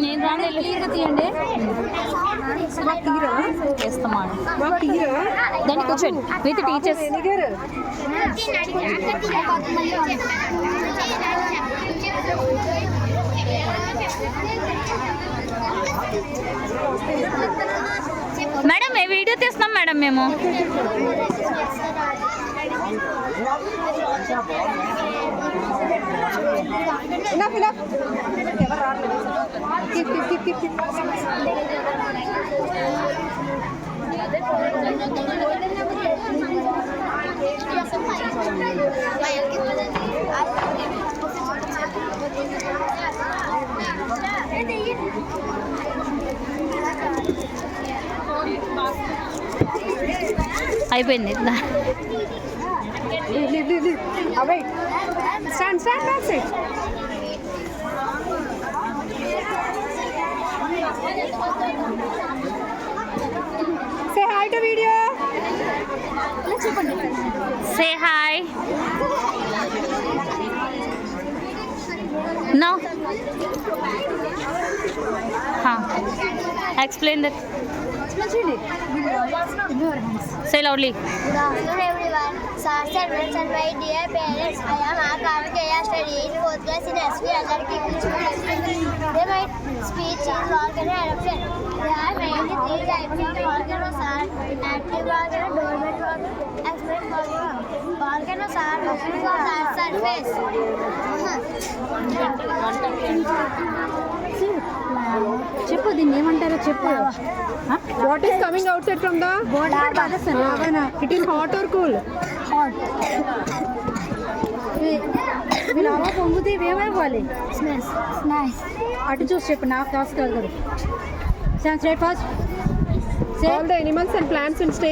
నేను రాండి క్లియర్గా తీయండి. చేస్తామా దాన్ని కూర్చోండి with teachers. Madam A video తీస్తున్నాం మేడం మేము. అయిపోయింది. Say hi to video. Say hi. No. Explain that. Say loudly. Good afternoon, everyone. Sir, friends, and my dear parents, I am Akarthikeya, studying in 4th class in SV Agarki English Medium. Today, my speech is volcano eruption. There are mainly three types of volcanoes: active volcano, dormant volcano, extinct volcano. Volcanoes are located on Earth's surface. చెప్పు దీన్ని ఏమంటారో చెప్పు. What is coming outside from the lava? It is hot or cool? Hot. Lava పొంగితే ఏమైపోవాలి? Nice. అటు చూసి చెప్పు. నాకు కాసు కాదు. Stand straight first. Say all the animals and plants in stage.